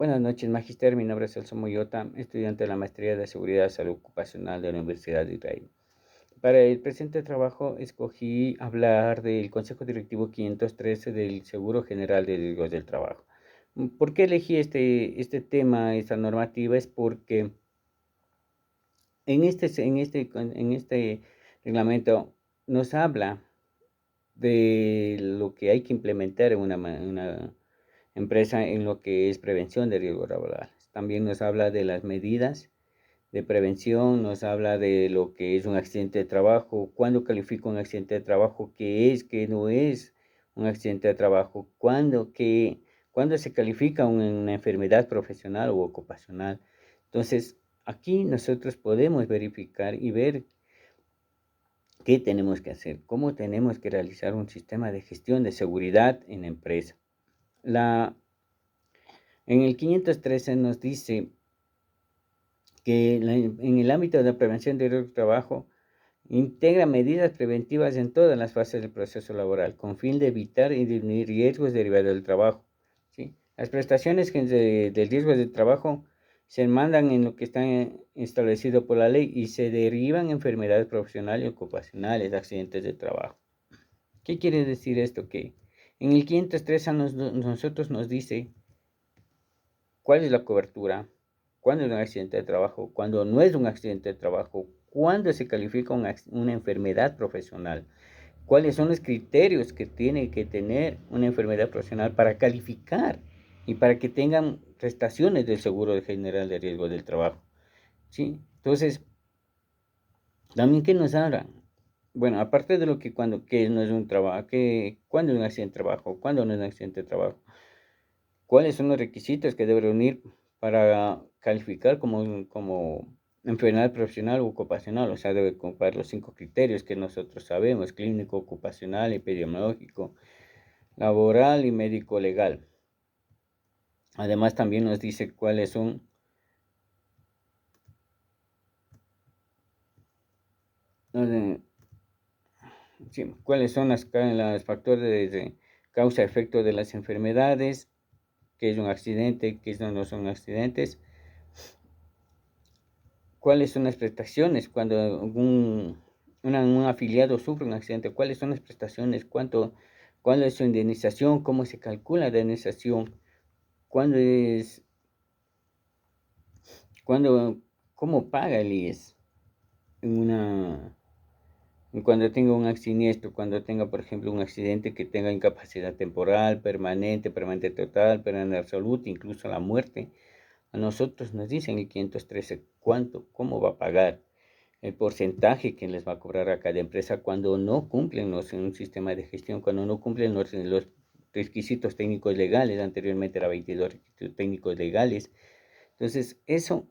Buenas noches, Magister. Mi nombre es Celso Moyota, estudiante de la Maestría de Seguridad y Salud Ocupacional de la Universidad de Israel. Para el presente trabajo escogí hablar del Consejo Directivo 513 del Seguro General de Riesgos del Trabajo. ¿Por qué elegí este tema, esta normativa? Es porque en este reglamento nos habla de lo que hay que implementar en una empresa en lo que es prevención de riesgos laborales. También nos habla de las medidas de prevención, nos habla de lo que es un accidente de trabajo, cuándo califica un accidente de trabajo, qué no es un accidente de trabajo, cuándo se califica una enfermedad profesional u ocupacional. Entonces, aquí nosotros podemos verificar y ver qué tenemos que hacer, cómo tenemos que realizar un sistema de gestión de seguridad en la empresa. En el 513 nos dice que en el ámbito de la prevención de riesgos de trabajo integra medidas preventivas en todas las fases del proceso laboral con fin de evitar y disminuir riesgos derivados del trabajo. ¿Sí? Las prestaciones del riesgo del trabajo se mandan en lo que está establecido por la ley y se derivan enfermedades profesionales y ocupacionales, accidentes de trabajo. ¿Qué quiere decir esto? Que en el 503 a nosotros nos dice cuál es la cobertura, cuándo es un accidente de trabajo, cuándo no es un accidente de trabajo, cuándo se califica una enfermedad profesional, cuáles son los criterios que tiene que tener una enfermedad profesional para calificar y para que tengan prestaciones del Seguro General de Riesgo del Trabajo. ¿Sí? Entonces, también que nos habla, bueno, aparte de lo que que no es un trabajo, que cuándo es un accidente de trabajo, cuándo no es un accidente de trabajo, cuáles son los requisitos que debe reunir para calificar como enfermedad profesional o ocupacional. O sea, debe cumplir los 5 criterios que nosotros sabemos: clínico, ocupacional, epidemiológico, laboral y médico legal. Además, también nos dice cuáles son cuáles son los factores de causa-efecto de las enfermedades, qué es un accidente, qué no son accidentes, cuáles son las prestaciones cuando un afiliado sufre un accidente, cuáles son las prestaciones, cuándo es su indemnización, cómo se calcula la indemnización, cuándo es, cuándo, cómo paga el IES cuando tenga un siniestro, cuando tenga, por ejemplo, un accidente que tenga incapacidad temporal, permanente total, permanente absoluta, incluso la muerte. A nosotros nos dicen el 513 cómo va a pagar, el porcentaje que les va a cobrar a cada empresa cuando no cumplen en un sistema de gestión, cuando no cumplen los requisitos técnicos legales. Anteriormente era 22 requisitos técnicos legales. Entonces, eso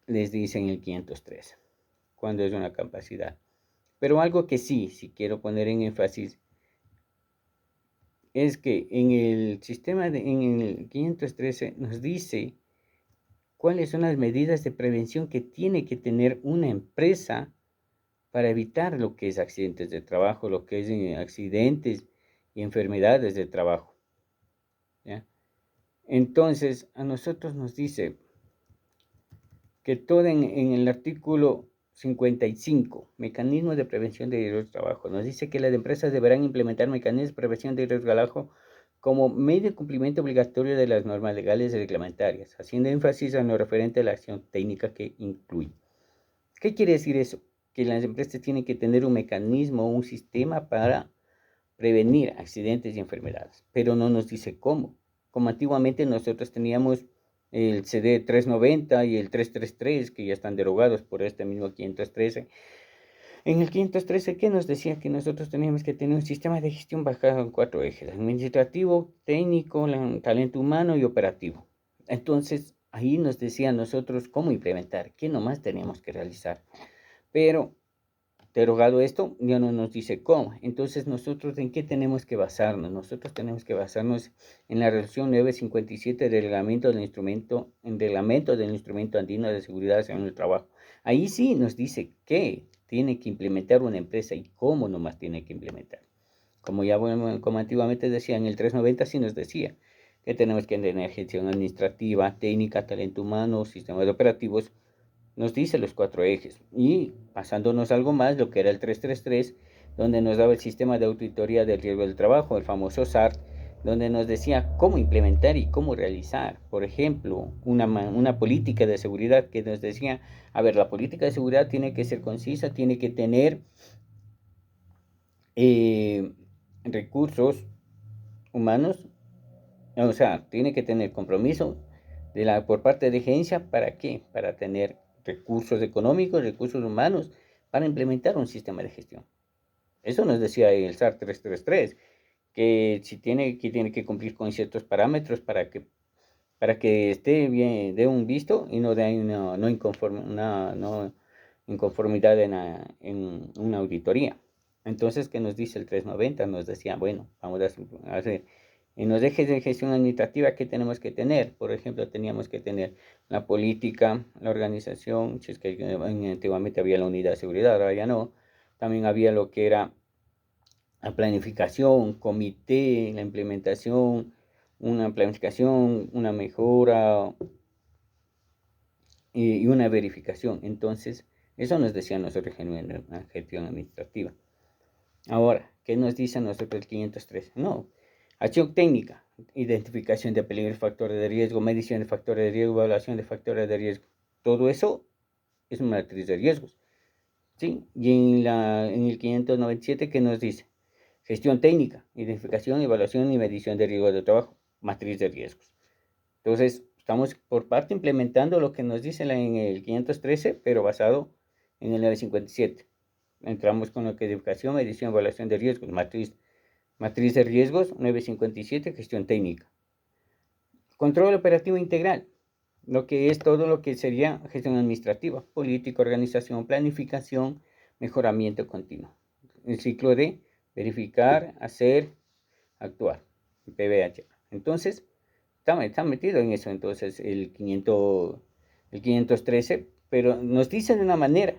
les dicen el 513 cuando es una capacidad. Pero algo que sí quiero poner en énfasis es que en el en el 513 nos dice cuáles son las medidas de prevención que tiene que tener una empresa para evitar lo que es accidentes de trabajo, lo que es accidentes y enfermedades de trabajo. ¿Ya? Entonces, a nosotros nos dice que todo en el artículo 55, mecanismos de prevención de riesgos de trabajo, nos dice que las empresas deberán implementar mecanismos de prevención de riesgos de trabajo como medio de cumplimiento obligatorio de las normas legales y reglamentarias, haciendo énfasis en lo referente a la acción técnica que incluye. ¿Qué quiere decir eso? Que las empresas tienen que tener un mecanismo, un sistema para prevenir accidentes y enfermedades, pero no nos dice cómo. Como antiguamente nosotros teníamos el CD 390 y el 333, que ya están derogados por este mismo 513. En el 513, ¿qué nos decía? Que nosotros teníamos que tener un sistema de gestión basado en 4 ejes: administrativo, técnico, talento humano y operativo. Entonces, ahí nos decía a nosotros cómo implementar, qué nomás teníamos que realizar. Pero derogado esto, ya no nos dice cómo. Entonces, ¿nosotros en qué tenemos que basarnos? Nosotros tenemos que basarnos en la resolución 957 del reglamento del instrumento andino de seguridad en el trabajo. Ahí sí nos dice qué tiene que implementar una empresa y cómo nomás tiene que implementar. Como antiguamente decía, en el 390 sí nos decía que tenemos que tener gestión administrativa, técnica, talento humano, sistemas operativos, nos dice los 4 ejes. Y pasándonos algo más, lo que era el 333, donde nos daba el sistema de auditoría del riesgo del trabajo, el famoso SART, donde nos decía cómo implementar y cómo realizar. Por ejemplo, una política de seguridad que nos decía, a ver, la política de seguridad tiene que ser concisa, tiene que tener recursos humanos, o sea, tiene que tener compromiso por parte de agencia, ¿para qué? Para tener recursos económicos, recursos humanos, para implementar un sistema de gestión. Eso nos decía el SAR 333, que tiene que cumplir con ciertos parámetros para que esté bien, dé un visto y no dé una inconformidad en una auditoría. Entonces, ¿qué nos dice el 390? Nos decía, bueno, vamos a hacer, en los ejes de gestión administrativa, ¿qué tenemos que tener? Por ejemplo, teníamos que tener la política, la organización, si es que antiguamente había la unidad de seguridad, ahora ya no. También había lo que era la planificación, comité, la implementación, una planificación, una mejora y una verificación. Entonces, eso nos decía nosotros en la gestión administrativa. Ahora, ¿qué nos dice a nosotros el 503? No, acción técnica, identificación de peligros, factores de riesgo, medición de factores de riesgo, evaluación de factores de riesgo. Todo eso es una matriz de riesgos. ¿Sí? Y en el 597, ¿qué nos dice? Gestión técnica, identificación, evaluación y medición de riesgos de trabajo, matriz de riesgos. Entonces, estamos por parte implementando lo que nos dice en el 513, pero basado en el 957. Entramos con lo que es educación, medición, evaluación de riesgos, matriz de riesgos, 957, gestión técnica. Control operativo integral, lo que es todo lo que sería gestión administrativa, política, organización, planificación, mejoramiento continuo. El ciclo de verificar, hacer, actuar, PBH. Entonces, está metido en eso, entonces, el 513, pero nos dice de una manera,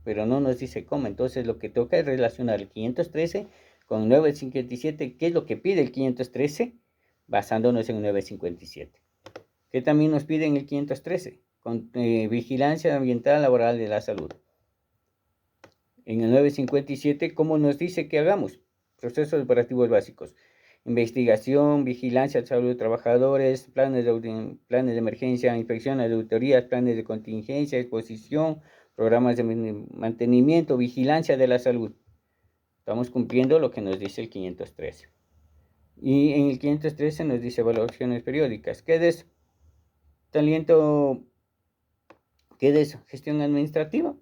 pero no nos dice cómo. Entonces, lo que toca es relacionar el 513 con el 957. ¿Qué es lo que pide el 513? Basándonos en el 957. ¿Qué también nos pide en el 513? Con vigilancia ambiental laboral de la salud. En el 957, ¿cómo nos dice que hagamos? Procesos operativos básicos. Investigación, vigilancia de salud de trabajadores, planes de emergencia, inspecciones, auditorías, planes de contingencia, exposición, programas de mantenimiento, vigilancia de la salud. Estamos cumpliendo lo que nos dice el 513. Y en el 513 nos dice evaluaciones periódicas. ¿Qué es eso? ¿Qué es eso? Gestión administrativa.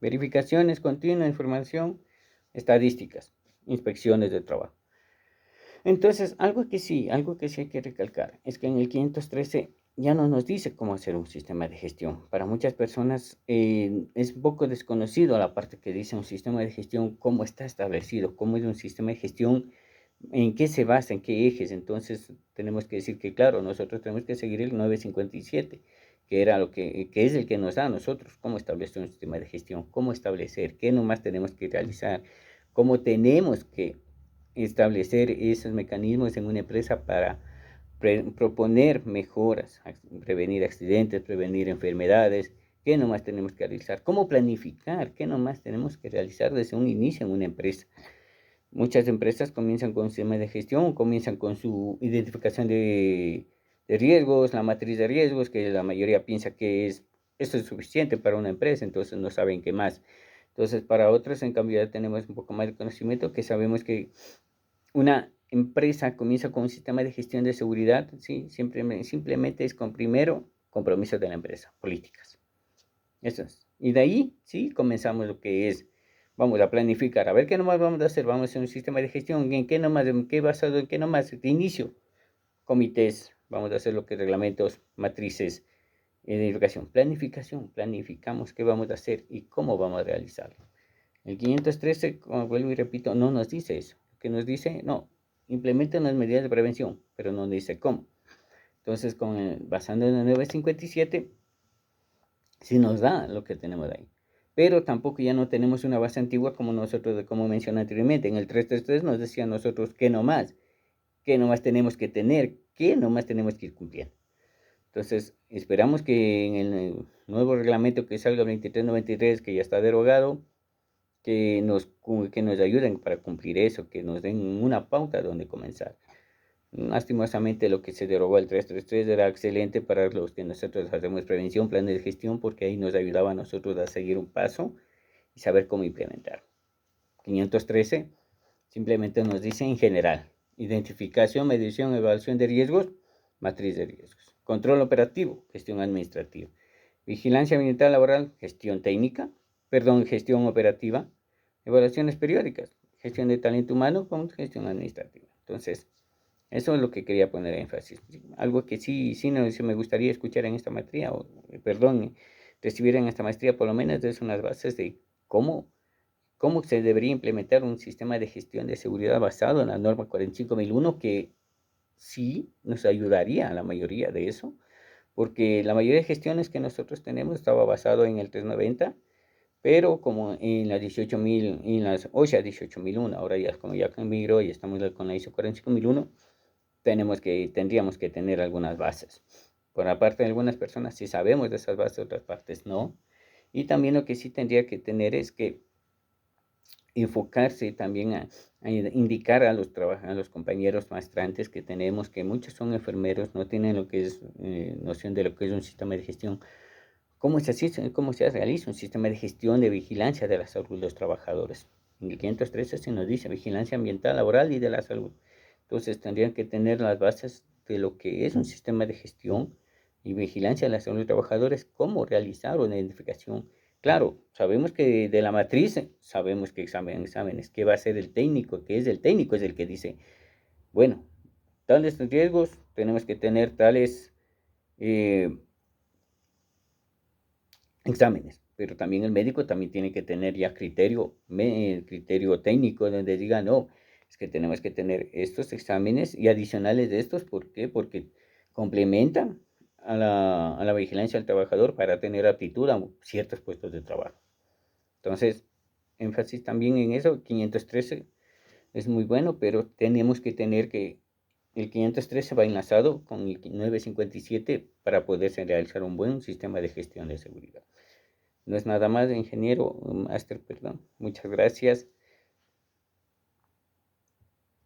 Verificaciones continuas, información, estadísticas, inspecciones de trabajo. Entonces, algo que sí hay que recalcar es que en el 513 ya no nos dice cómo hacer un sistema de gestión. Para muchas personas es un poco desconocido la parte que dice un sistema de gestión, cómo está establecido, cómo es un sistema de gestión, en qué se basa, en qué ejes. Entonces, tenemos que decir que, claro, nosotros tenemos que seguir el 957, que era que es el que nos da a nosotros cómo establecer un sistema de gestión, cómo establecer, qué nomás tenemos que realizar, cómo tenemos que establecer esos mecanismos en una empresa para proponer mejoras, prevenir accidentes, prevenir enfermedades, qué nomás tenemos que realizar, cómo planificar, qué nomás tenemos que realizar desde un inicio en una empresa. Muchas empresas comienzan con un sistema de gestión, comienzan con su identificación de riesgos, la matriz de riesgos, que la mayoría piensa que esto es suficiente para una empresa, entonces no saben qué más. Entonces, para otros, en cambio, ya tenemos un poco más de conocimiento, que sabemos que una empresa comienza con un sistema de gestión de seguridad, ¿sí? Simplemente es con primero compromisos de la empresa, políticas. Eso es. Y de ahí, sí, comenzamos lo que es, vamos a planificar, a ver qué nomás vamos a hacer, vamos a hacer un sistema de gestión, en qué nomás, en qué basado, en qué nomás, de inicio, comités, vamos a hacer lo que reglamentos, matrices, identificación, planificación, planificamos qué vamos a hacer y cómo vamos a realizarlo. El 513, como vuelvo y repito, no nos dice eso. Que nos dice, no, implementa unas medidas de prevención, pero no dice cómo. Entonces, basando en el 957, sí nos da lo que tenemos ahí. Pero tampoco ya no tenemos una base antigua como nosotros, como mencioné anteriormente. En el 333 nos decía nosotros que nomás tenemos que tener, qué nomás tenemos que ir cumpliendo. Entonces, esperamos que en el nuevo reglamento que salga 2393, que ya está derogado, que nos ayuden para cumplir eso, que nos den una pauta donde comenzar. Lastimosamente lo que se derogó el 333 era excelente para los que nosotros hacemos prevención, planes de gestión, porque ahí nos ayudaba a nosotros a seguir un paso y saber cómo implementar. 513 simplemente nos dice en general: identificación, medición, evaluación de riesgos, matriz de riesgos. Control operativo, gestión administrativa. Vigilancia ambiental laboral, gestión técnica, gestión operativa. Evaluaciones periódicas, gestión de talento humano con gestión administrativa. Entonces, eso es lo que quería poner énfasis. Algo que sí me gustaría escuchar en esta maestría, recibir en esta maestría por lo menos es unas bases de cómo se debería implementar un sistema de gestión de seguridad basado en la norma 45001, que sí nos ayudaría a la mayoría de eso, porque la mayoría de gestiones que nosotros tenemos estaba basado en el 390, pero como en las 18.000, en las OSHA 18.001, ahora ya como ya migró y estamos con la ISO 45001, tendríamos que tener algunas bases. Por la parte de algunas personas sí sabemos de esas bases, otras partes no. Y también lo que sí tendría que tener es que enfocarse también a indicar a los compañeros maestrantes que tenemos, que muchos son enfermeros, no tienen lo que es noción de lo que es un sistema de gestión. ¿Cómo se realiza un sistema de gestión de vigilancia de la salud de los trabajadores? En el 513 se nos dice vigilancia ambiental, laboral y de la salud. Entonces tendrían que tener las bases de lo que es un sistema de gestión y vigilancia de la salud de los trabajadores, cómo realizar una identificación. Claro, sabemos que de la matriz, sabemos que exámenes, que va a ser el técnico, que es el técnico, es el que dice, bueno, tales riesgos, tenemos que tener tales exámenes, pero también el médico también tiene que tener ya criterio técnico, donde diga, no, es que tenemos que tener estos exámenes y adicionales de estos. ¿Por qué? Porque complementan a la vigilancia del trabajador para tener aptitud a ciertos puestos de trabajo. Entonces, énfasis también en eso. 513 es muy bueno, pero tenemos que tener que el 513 va enlazado con el 957 para poderse realizar un buen sistema de gestión de seguridad. No es nada más, ingeniero, máster, perdón. Muchas gracias.